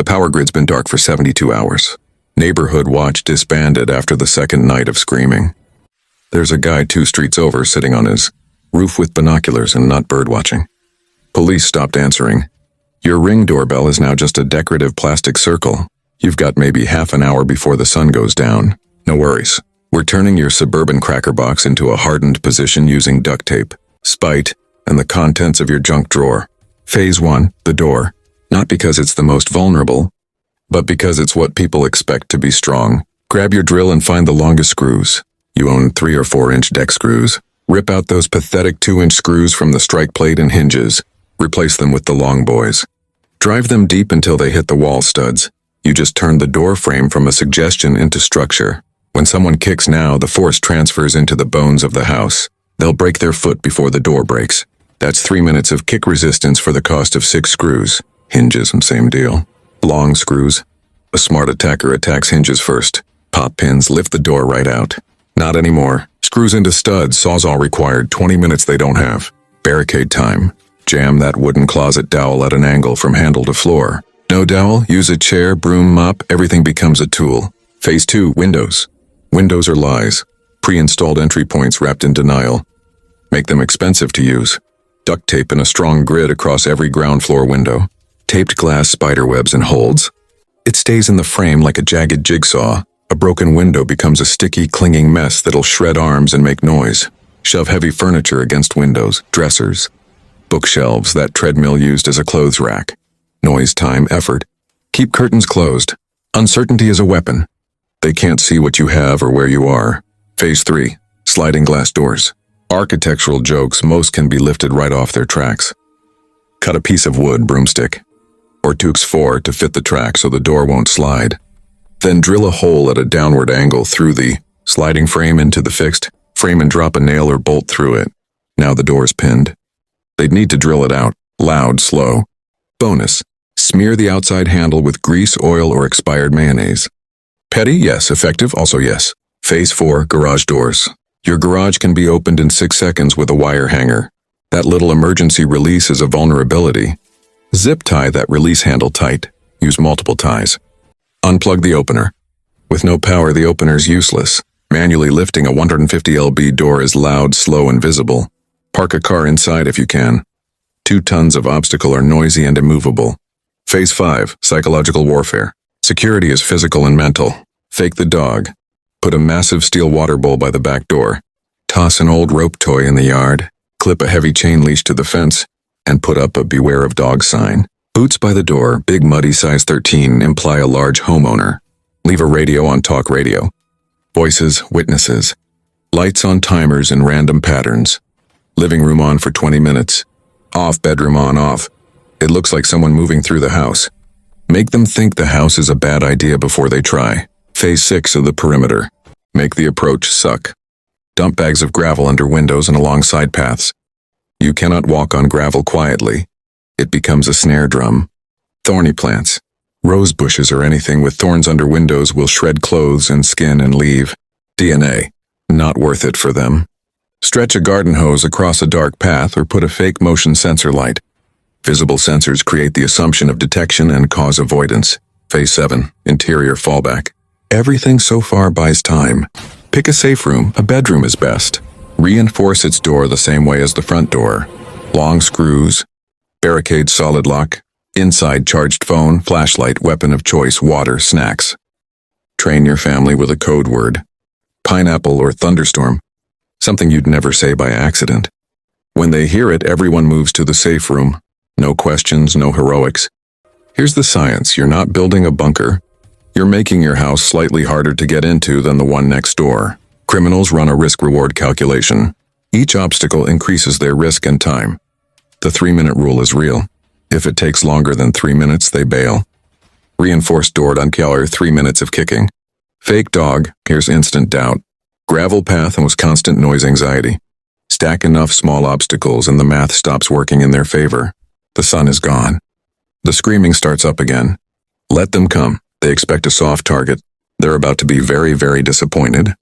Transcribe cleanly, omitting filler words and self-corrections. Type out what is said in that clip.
power grid's been dark for 72 hours. Neighborhood watch disbanded after the second night of screaming. There's a guy 2 streets over sitting on his roof with binoculars and not birdwatching. Police stopped answering. Your Ring doorbell is now just a decorative plastic circle. You've got maybe half an hour before the sun goes down. No worries. We're turning your Suburban cracker box into a hardened position using duct tape, spite, and the contents of your junk drawer. Phase 1, the door. Not because it's the most vulnerable, but because it's what people expect to be strong. Grab your drill and find the longest screws. You own 3 or 4 inch deck screws. Rip out those pathetic 2-inch screws from the strike plate and hinges. Replace them with the long boys. Drive them deep until they hit the wall studs. You just turned the door frame from a suggestion into structure. When someone kicks now, the force transfers into the bones of the house. They'll break their foot before the door breaks. That's 3 minutes of kick resistance for the cost of 6 screws. Hinges, same deal. Long screws. A smart attacker attacks hinges first. Pop pins lift the door right out. Not anymore. Screws into studs, sawzall required, 20 minutes they don't have. Barricade time. Jam that wooden closet dowel at an angle from handle to floor. No dowel, use a chair, broom, mop, everything becomes a tool. Phase 2, windows. Windows are lies. Pre-installed entry points wrapped in denial. Make them expensive to use. Duct tape in a strong grid across every ground floor window. Taped glass spiderwebs and holds. It stays in the frame like a jagged jigsaw. A broken window becomes a sticky, clinging mess that'll shred arms and make noise. Shove heavy furniture against windows, dressers, bookshelves, that treadmill used as a clothes rack. Noise, time, effort. Keep curtains closed. Uncertainty is a weapon. They can't see what you have or where you are. Phase 3, sliding glass doors. Architectural jokes, most can be lifted right off their tracks. Cut a piece of wood, broomstick, or Tukes 4 to fit the track so the door won't slide. Then drill a hole at a downward angle through the sliding frame into the fixed frame and drop a nail or bolt through it. Now the door's pinned. They'd need to drill it out, loud, slow. Bonus, smear the outside handle with grease, oil, or expired mayonnaise. Petty, yes. Effective, also yes. Phase 4, garage doors. Your garage can be opened in 6 seconds with a wire hanger. That little emergency release is a vulnerability. Zip tie that release handle tight. Use multiple ties. Unplug the opener. With no power, the opener's useless. Manually lifting a 150 lb door is loud, slow, and visible. Park a car inside if you can. 2 tons of obstacle are noisy and immovable. Phase 5, psychological warfare. Security is physical and mental. Fake the dog. Put a massive steel water bowl by the back door. Toss an old rope toy in the yard. Clip a heavy chain leash to the fence. And put up a beware of dog sign. Boots by the door, big muddy size 13, imply a large homeowner. Leave a radio on talk radio. Voices, witnesses. Lights on timers in random patterns. Living room on for 20 minutes. Off, bedroom on, off. It looks like someone moving through the house. Make them think the house is a bad idea before they try. Phase 6 of the perimeter. Make the approach suck. Dump bags of gravel under windows and along side paths. You cannot walk on gravel quietly. It becomes a snare drum. Thorny plants. Rose bushes or anything with thorns under windows will shred clothes and skin and leave. DNA. Not worth it for them. Stretch a garden hose across a dark path or put a fake motion sensor light. Visible sensors create the assumption of detection and cause avoidance. Phase 7, interior fallback. Everything so far buys time. Pick a safe room, a bedroom is best. Reinforce its door the same way as the front door. Long screws. Barricade solid lock. Inside charged phone, flashlight, weapon of choice, water, snacks. Train your family with a code word. Pineapple or thunderstorm. Something you'd never say by accident. When they hear it, everyone moves to the safe room. No questions, no heroics. Here's the science. You're not building a bunker. You're making your house slightly harder to get into than the one next door. Criminals run a risk-reward calculation. Each obstacle increases their risk and time. The 3-minute rule is real. If it takes longer than 3 minutes, they bail. Reinforced door don't kill 3 minutes of kicking. Fake dog, here's instant doubt. Gravel path and was constant noise anxiety. Stack enough small obstacles and the math stops working in their favor. The sun is gone. The screaming starts up again. Let them come. They expect a soft target. They're about to be very, very disappointed.